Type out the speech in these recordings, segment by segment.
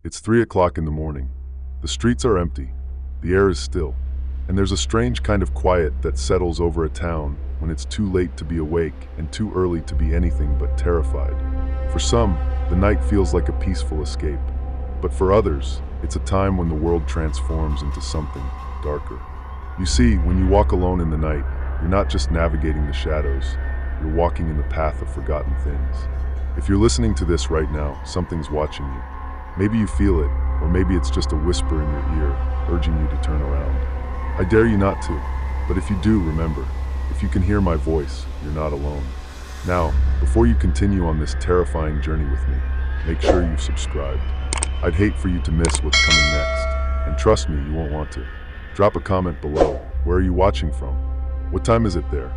It's 3 o'clock in the morning. The streets are empty. The air is still. And there's a strange kind of quiet that settles over a town when it's too late to be awake and too early to be anything but terrified. For some, the night feels like a peaceful escape. But for others, it's a time when the world transforms into something darker. You see, when you walk alone in the night, you're not just navigating the shadows, you're walking in the path of forgotten things. If you're listening to this right now, something's watching you. Maybe you feel it, or maybe it's just a whisper in your ear, urging you to turn around. I dare you not to, but if you do, remember, if you can hear my voice, you're not alone. Now, before you continue on this terrifying journey with me, make sure you've subscribed. I'd hate for you to miss what's coming next, and trust me, you won't want to. Drop a comment below. Where are you watching from? What time is it there?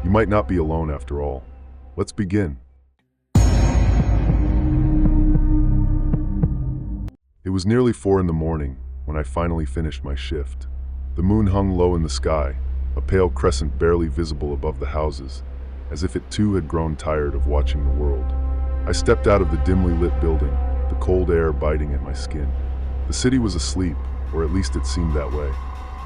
You might not be alone after all. Let's begin. It was nearly 4 in the morning when I finally finished my shift. The moon hung low in the sky, a pale crescent barely visible above the houses, as if it too had grown tired of watching the world. I stepped out of the dimly lit building, the cold air biting at my skin. The city was asleep, or at least it seemed that way.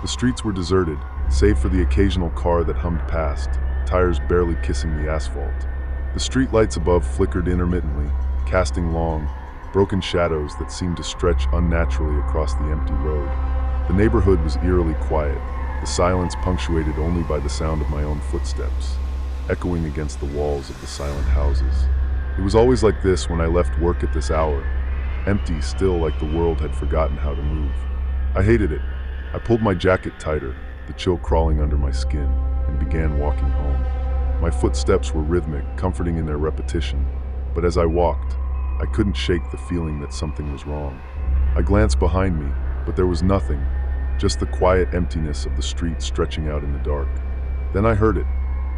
The streets were deserted, save for the occasional car that hummed past, tires barely kissing the asphalt. The streetlights above flickered intermittently, casting long, broken shadows that seemed to stretch unnaturally across the empty road. The neighborhood was eerily quiet, the silence punctuated only by the sound of my own footsteps, echoing against the walls of the silent houses. It was always like this when I left work at this hour, empty, still, like the world had forgotten how to move. I hated it. I pulled my jacket tighter, the chill crawling under my skin, and began walking home. My footsteps were rhythmic, comforting in their repetition, but as I walked, I couldn't shake the feeling that something was wrong. I glanced behind me, but there was nothing, just the quiet emptiness of the street stretching out in the dark. Then I heard it,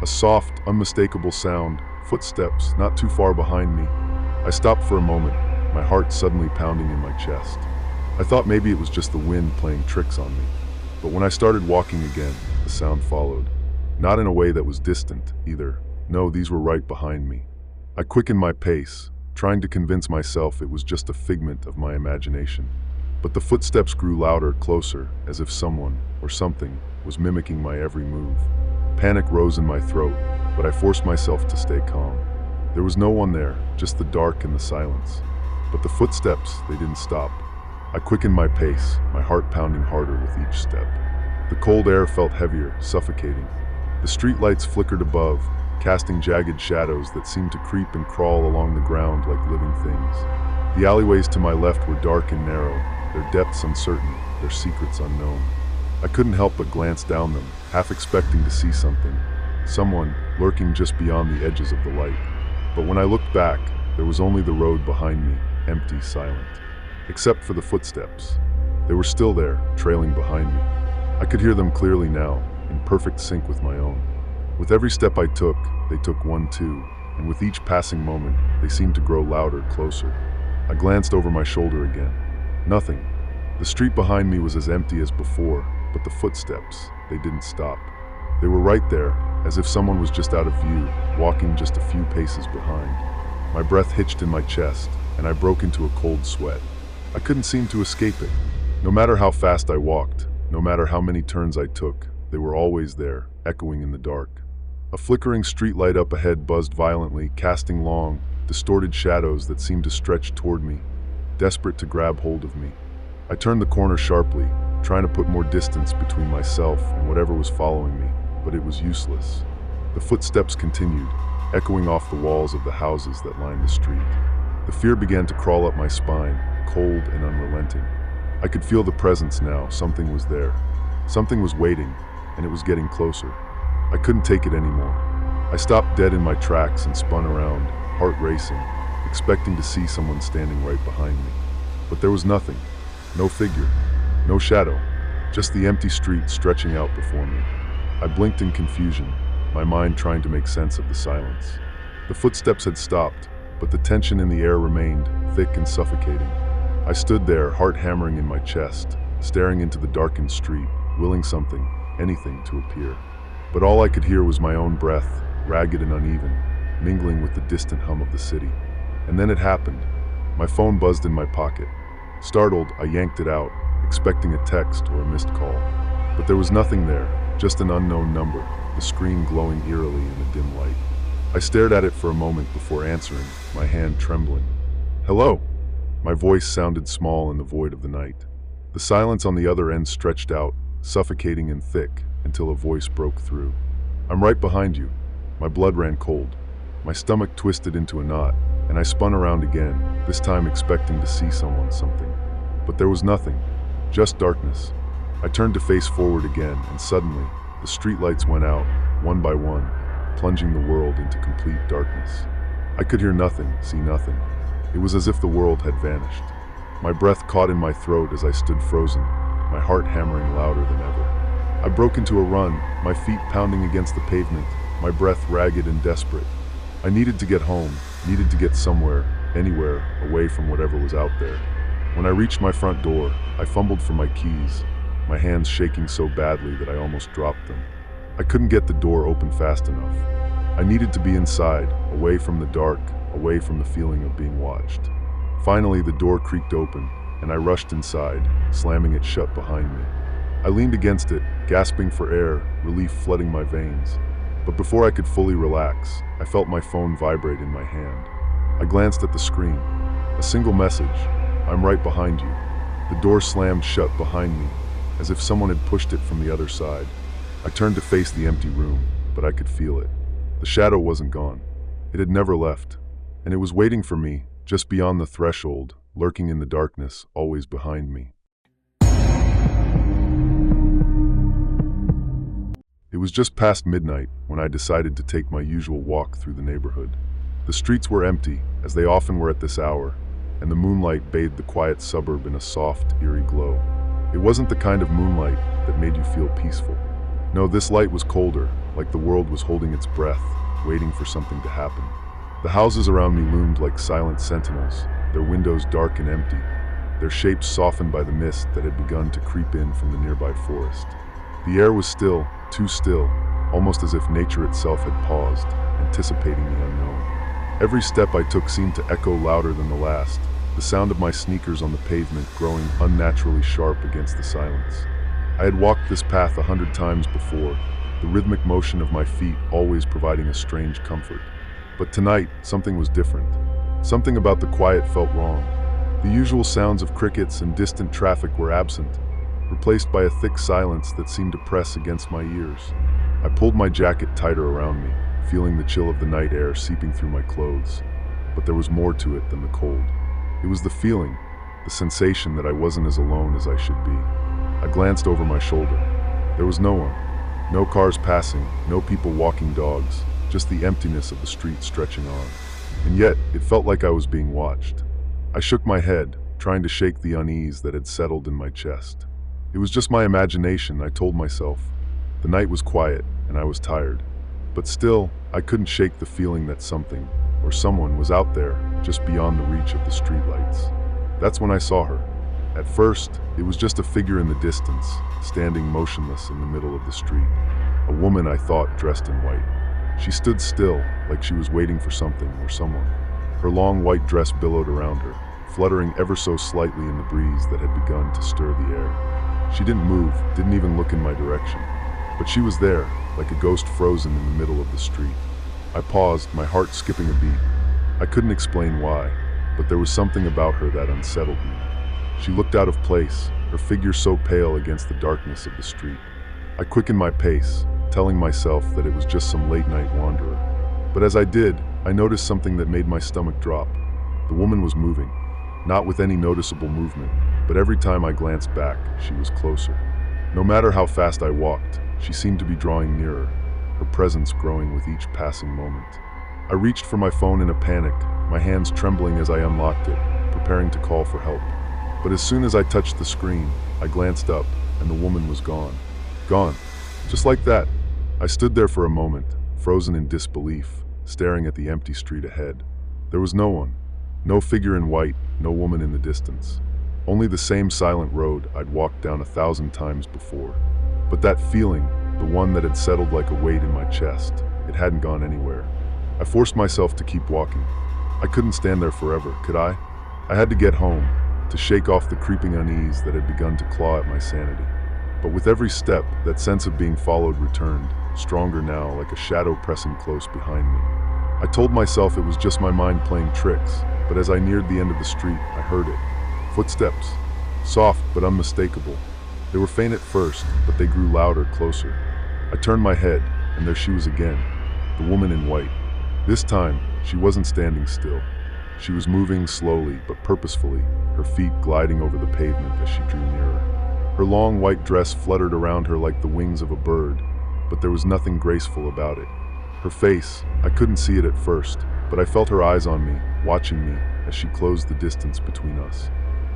a soft, unmistakable sound, footsteps not too far behind me. I stopped for a moment, my heart suddenly pounding in my chest. I thought maybe it was just the wind playing tricks on me. But when I started walking again, the sound followed. Not in a way that was distant, either. No, these were right behind me. I quickened my pace, trying to convince myself it was just a figment of my imagination. But the footsteps grew louder, closer, as if someone, or something, was mimicking my every move. Panic rose in my throat, but I forced myself to stay calm. There was no one there, just the dark and the silence. But the footsteps, they didn't stop. I quickened my pace, my heart pounding harder with each step. The cold air felt heavier, suffocating. The streetlights flickered above, casting jagged shadows that seemed to creep and crawl along the ground like living things. The alleyways to my left were dark and narrow, their depths uncertain, their secrets unknown. I couldn't help but glance down them, half expecting to see something, someone lurking just beyond the edges of the light. But when I looked back, there was only the road behind me, empty, silent. Except for the footsteps. They were still there, trailing behind me. I could hear them clearly now, in perfect sync with my own. With every step I took, they took one too, and with each passing moment, they seemed to grow louder, closer. I glanced over my shoulder again. Nothing. The street behind me was as empty as before, but the footsteps, they didn't stop. They were right there, as if someone was just out of view, walking just a few paces behind. My breath hitched in my chest, and I broke into a cold sweat. I couldn't seem to escape it. No matter how fast I walked, no matter how many turns I took, they were always there, echoing in the dark. A flickering streetlight up ahead buzzed violently, casting long, distorted shadows that seemed to stretch toward me, desperate to grab hold of me. I turned the corner sharply, trying to put more distance between myself and whatever was following me, but it was useless. The footsteps continued, echoing off the walls of the houses that lined the street. The fear began to crawl up my spine, cold and unrelenting. I could feel the presence now. Something was there. Something was waiting, and it was getting closer. I couldn't take it anymore. I stopped dead in my tracks and spun around, heart racing, expecting to see someone standing right behind me. But there was nothing. No figure. No shadow. Just the empty street stretching out before me. I blinked in confusion, my mind trying to make sense of the silence. The footsteps had stopped, but the tension in the air remained, thick and suffocating. I stood there, heart hammering in my chest, staring into the darkened street, willing something, anything, to appear. But all I could hear was my own breath, ragged and uneven, mingling with the distant hum of the city. And then it happened. My phone buzzed in my pocket. Startled, I yanked it out, expecting a text or a missed call. But there was nothing there, just an unknown number, the screen glowing eerily in the dim light. I stared at it for a moment before answering, my hand trembling. "Hello!" My voice sounded small in the void of the night. The silence on the other end stretched out, suffocating and thick, until a voice broke through. "I'm right behind you." My blood ran cold. My stomach twisted into a knot, and I spun around again, this time expecting to see something. But there was nothing, just darkness. I turned to face forward again, and suddenly, the streetlights went out, one by one, plunging the world into complete darkness. I could hear nothing, see nothing. It was as if the world had vanished. My breath caught in my throat as I stood frozen, my heart hammering louder than ever. I broke into a run, my feet pounding against the pavement, my breath ragged and desperate. I needed to get home, needed to get somewhere, anywhere, away from whatever was out there. When I reached my front door, I fumbled for my keys, my hands shaking so badly that I almost dropped them. I couldn't get the door open fast enough. I needed to be inside, away from the dark, away from the feeling of being watched. Finally, the door creaked open, and I rushed inside, slamming it shut behind me. I leaned against it, gasping for air, relief flooding my veins. But before I could fully relax, I felt my phone vibrate in my hand. I glanced at the screen. A single message: "I'm right behind you." The door slammed shut behind me, as if someone had pushed it from the other side. I turned to face the empty room, but I could feel it. The shadow wasn't gone. It had never left, and it was waiting for me, just beyond the threshold, lurking in the darkness, always behind me. It was just past midnight when I decided to take my usual walk through the neighborhood. The streets were empty, as they often were at this hour, and the moonlight bathed the quiet suburb in a soft, eerie glow. It wasn't the kind of moonlight that made you feel peaceful. No, this light was colder, like the world was holding its breath, waiting for something to happen. The houses around me loomed like silent sentinels, their windows dark and empty, their shapes softened by the mist that had begun to creep in from the nearby forest. The air was still, too still, almost as if nature itself had paused, anticipating the unknown. Every step I took seemed to echo louder than the last, the sound of my sneakers on the pavement growing unnaturally sharp against the silence. I had walked this path 100 times before, the rhythmic motion of my feet always providing a strange comfort. But tonight, something was different. Something about the quiet felt wrong. The usual sounds of crickets and distant traffic were absent, replaced by a thick silence that seemed to press against my ears. I pulled my jacket tighter around me, feeling the chill of the night air seeping through my clothes. But there was more to it than the cold. It was the feeling, the sensation that I wasn't as alone as I should be. I glanced over my shoulder. There was no one. No cars passing, no people walking dogs, just the emptiness of the street stretching on. And yet, it felt like I was being watched. I shook my head, trying to shake the unease that had settled in my chest. It was just my imagination, I told myself. The night was quiet, and I was tired. But still, I couldn't shake the feeling that something, or someone, was out there, just beyond the reach of the streetlights. That's when I saw her. At first, it was just a figure in the distance, standing motionless in the middle of the street. A woman, I thought, dressed in white. She stood still, like she was waiting for something or someone. Her long white dress billowed around her, fluttering ever so slightly in the breeze that had begun to stir the air. She didn't move, didn't even look in my direction. But she was there, like a ghost frozen in the middle of the street. I paused, my heart skipping a beat. I couldn't explain why, but there was something about her that unsettled me. She looked out of place, her figure so pale against the darkness of the street. I quickened my pace, telling myself that it was just some late-night wanderer. But as I did, I noticed something that made my stomach drop. The woman was moving, not with any noticeable movement, but every time I glanced back, she was closer. No matter how fast I walked, she seemed to be drawing nearer, her presence growing with each passing moment. I reached for my phone in a panic, my hands trembling as I unlocked it, preparing to call for help. But as soon as I touched the screen, I glanced up, and the woman was gone. Gone. Just like that. I stood there for a moment, frozen in disbelief, staring at the empty street ahead. There was no one. No figure in white, no woman in the distance. Only the same silent road I'd walked down 1,000 times before. But that feeling, the one that had settled like a weight in my chest, it hadn't gone anywhere. I forced myself to keep walking. I couldn't stand there forever, could I? I had to get home. to shake off the creeping unease that had begun to claw at my sanity. But with every step, that sense of being followed returned, stronger now, like a shadow pressing close behind me. I told myself it was just my mind playing tricks, but as I neared the end of the street, I heard it. Footsteps. Soft but unmistakable. They were faint at first, but they grew louder, closer. I turned my head, and there she was again, the woman in white. This time, she wasn't standing still. She was moving slowly but purposefully, her feet gliding over the pavement as she drew nearer. Her long white dress fluttered around her like the wings of a bird, but there was nothing graceful about it. Her face, I couldn't see it at first, but I felt her eyes on me, watching me, as she closed the distance between us.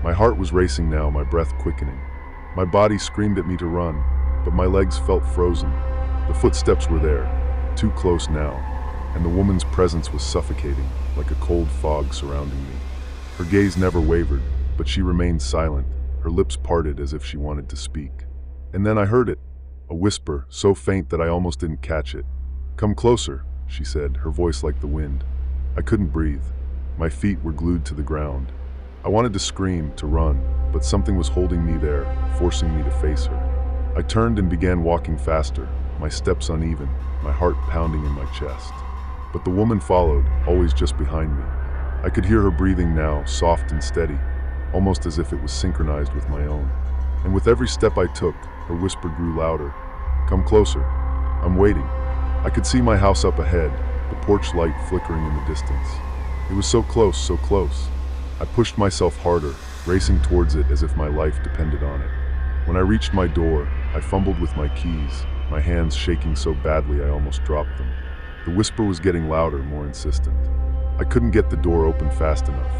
My heart was racing now, my breath quickening. My body screamed at me to run, but my legs felt frozen. The footsteps were there, too close now, and the woman's presence was suffocating, like a cold fog surrounding me. Her gaze never wavered, but she remained silent, her lips parted as if she wanted to speak. And then I heard it, a whisper, so faint that I almost didn't catch it. "Come closer," she said, her voice like the wind. I couldn't breathe. My feet were glued to the ground. I wanted to scream, to run, but something was holding me there, forcing me to face her. I turned and began walking faster, my steps uneven, my heart pounding in my chest. But the woman followed, always just behind me. I could hear her breathing now, soft and steady, almost as if it was synchronized with my own. And with every step I took, her whisper grew louder. "Come closer. I'm waiting." I could see my house up ahead, the porch light flickering in the distance. It was so close, so close. I pushed myself harder, racing towards it as if my life depended on it. When I reached my door, I fumbled with my keys, my hands shaking so badly I almost dropped them. The whisper was getting louder, more insistent. I couldn't get the door open fast enough.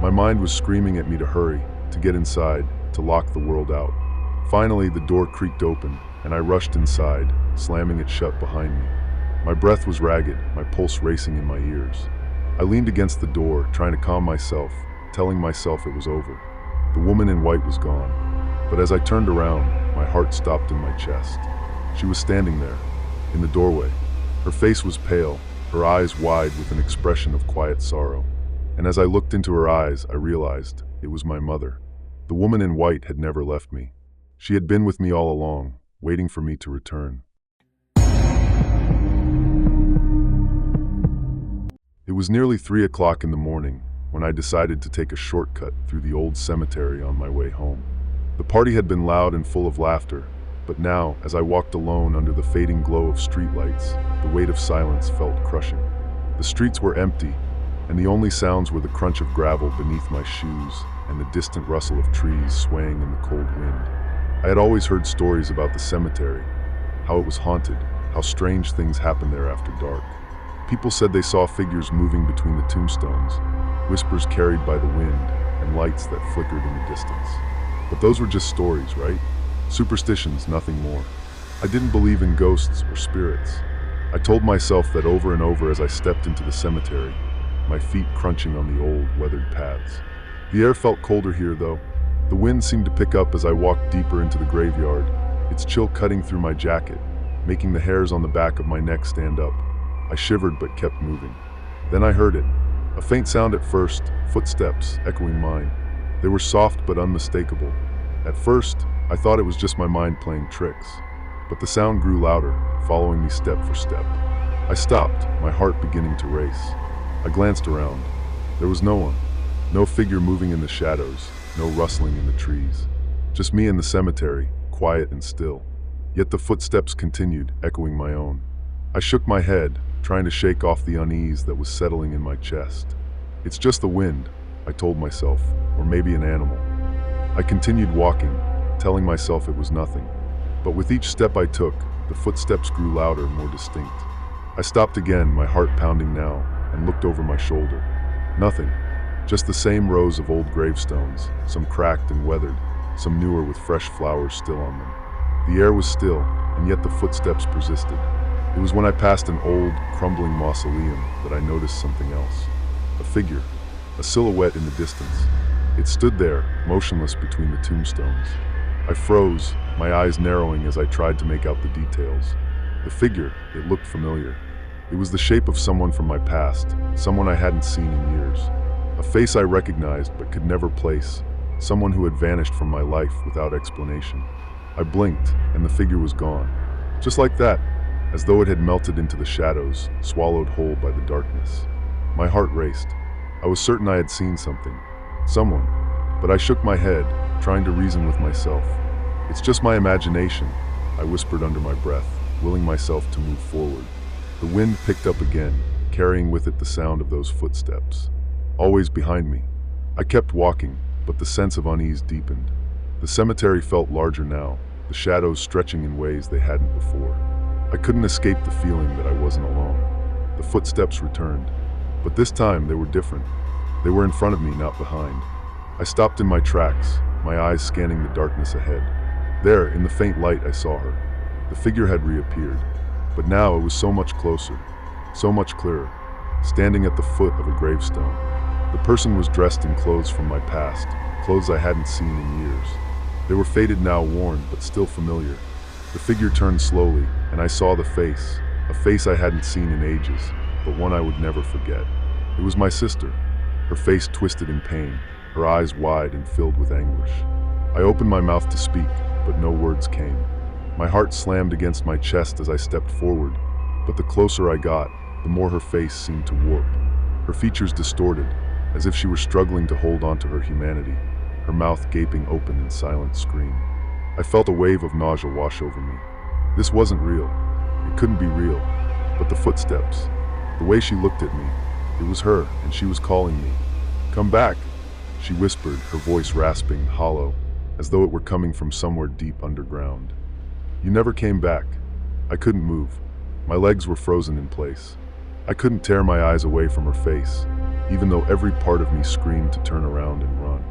My mind was screaming at me to hurry, to get inside, to lock the world out. Finally, the door creaked open, and I rushed inside, slamming it shut behind me. My breath was ragged, my pulse racing in my ears. I leaned against the door, trying to calm myself, telling myself it was over. The woman in white was gone. But as I turned around, my heart stopped in my chest. She was standing there, in the doorway. Her face was pale, her eyes wide with an expression of quiet sorrow. And as I looked into her eyes, I realized it was my mother. The woman in white had never left me. She had been with me all along, waiting for me to return. It was nearly 3 o'clock in the morning when I decided to take a shortcut through the old cemetery on my way home. The party had been loud and full of laughter, but now, as I walked alone under the fading glow of streetlights, the weight of silence felt crushing. The streets were empty, and the only sounds were the crunch of gravel beneath my shoes and the distant rustle of trees swaying in the cold wind. I had always heard stories about the cemetery, how it was haunted, how strange things happened there after dark. People said they saw figures moving between the tombstones, whispers carried by the wind, and lights that flickered in the distance. But those were just stories, right? Superstitions, nothing more. I didn't believe in ghosts or spirits. I told myself that over and over as I stepped into the cemetery, my feet crunching on the old, weathered paths. The air felt colder here, though. The wind seemed to pick up as I walked deeper into the graveyard, its chill cutting through my jacket, making the hairs on the back of my neck stand up. I shivered but kept moving. Then I heard it. A faint sound at first, footsteps echoing mine. They were soft but unmistakable. At first, I thought it was just my mind playing tricks. But the sound grew louder, following me step for step. I stopped, my heart beginning to race. I glanced around. There was no one. No figure moving in the shadows, no rustling in the trees. Just me in the cemetery, quiet and still. Yet the footsteps continued, echoing my own. I shook my head, trying to shake off the unease that was settling in my chest. It's just the wind, I told myself, or maybe an animal. I continued walking, telling myself it was nothing. But with each step I took, the footsteps grew louder, more distinct. I stopped again, my heart pounding now, and looked over my shoulder. Nothing, just the same rows of old gravestones, some cracked and weathered, some newer with fresh flowers still on them. The air was still, and yet the footsteps persisted. It was when I passed an old, crumbling mausoleum that I noticed something else. A figure, a silhouette in the distance. It stood there, motionless between the tombstones. I froze, my eyes narrowing as I tried to make out the details. The figure, it looked familiar. It was the shape of someone from my past, someone I hadn't seen in years. A face I recognized but could never place, someone who had vanished from my life without explanation. I blinked, and the figure was gone. Just like that, as though it had melted into the shadows, swallowed whole by the darkness. My heart raced. I was certain I had seen something, someone, but I shook my head, trying to reason with myself. It's just my imagination, I whispered under my breath, willing myself to move forward. The wind picked up again, carrying with it the sound of those footsteps, always behind me. I kept walking, but the sense of unease deepened. The cemetery felt larger now, the shadows stretching in ways they hadn't before. I couldn't escape the feeling that I wasn't alone. The footsteps returned, but this time they were different. They were in front of me, not behind. I stopped in my tracks, my eyes scanning the darkness ahead. There, in the faint light, I saw her. The figure had reappeared, but now it was so much closer, so much clearer, standing at the foot of a gravestone. The person was dressed in clothes from my past, clothes I hadn't seen in years. They were faded now, worn, but still familiar. The figure turned slowly, and I saw the face, a face I hadn't seen in ages, but one I would never forget. It was my sister, her face twisted in pain, her eyes wide and filled with anguish. I opened my mouth to speak, but no words came. My heart slammed against my chest as I stepped forward, but the closer I got, the more her face seemed to warp. Her features distorted, as if she were struggling to hold on to her humanity, her mouth gaping open in silent scream. I felt a wave of nausea wash over me. This wasn't real. It couldn't be real. But the footsteps, the way she looked at me, it was her, and she was calling me. "Come back," she whispered, her voice rasping, hollow, as though it were coming from somewhere deep underground. "You never came back." I couldn't move. My legs were frozen in place. I couldn't tear my eyes away from her face, even though every part of me screamed to turn around and run.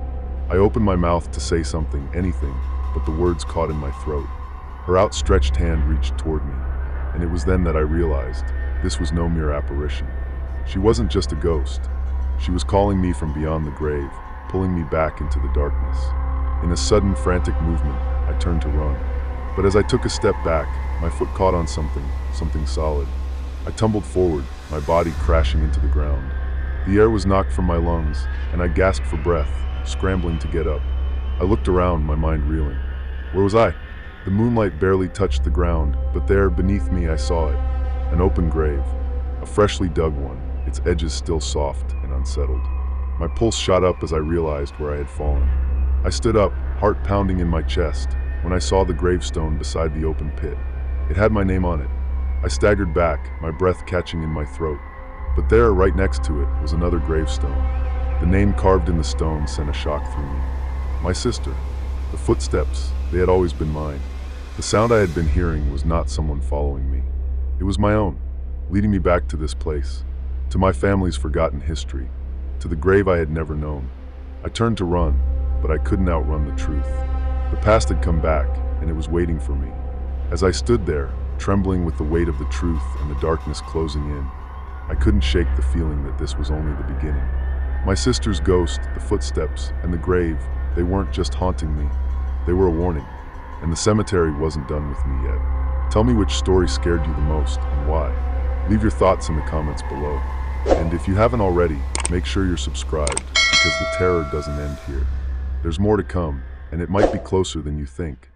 I opened my mouth to say something, anything, but the words caught in my throat. Her outstretched hand reached toward me, and it was then that I realized this was no mere apparition. She wasn't just a ghost. She was calling me from beyond the grave, pulling me back into the darkness. In a sudden, frantic movement, I turned to run. But as I took a step back, my foot caught on something solid. I tumbled forward, my body crashing into the ground. The air was knocked from my lungs, and I gasped for breath, scrambling to get up. I looked around, my mind reeling. Where was I? The moonlight barely touched the ground, but there, beneath me, I saw it. An open grave. A freshly dug one, its edges still soft and unsettled. My pulse shot up as I realized where I had fallen. I stood up, heart pounding in my chest, when I saw the gravestone beside the open pit. It had my name on it. I staggered back, my breath catching in my throat. But there, right next to it, was another gravestone. The name carved in the stone sent a shock through me. My sister. The footsteps, they had always been mine. The sound I had been hearing was not someone following me. It was my own, leading me back to this place, to my family's forgotten history, to the grave I had never known. I turned to run, but I couldn't outrun the truth. The past had come back, and it was waiting for me. As I stood there, trembling with the weight of the truth and the darkness closing in, I couldn't shake the feeling that this was only the beginning. My sister's ghost, the footsteps, and the grave, they weren't just haunting me. They were a warning, and the cemetery wasn't done with me yet. Tell me which story scared you the most and why. Leave your thoughts in the comments below. And if you haven't already, make sure you're subscribed, because the terror doesn't end here. There's more to come, and it might be closer than you think.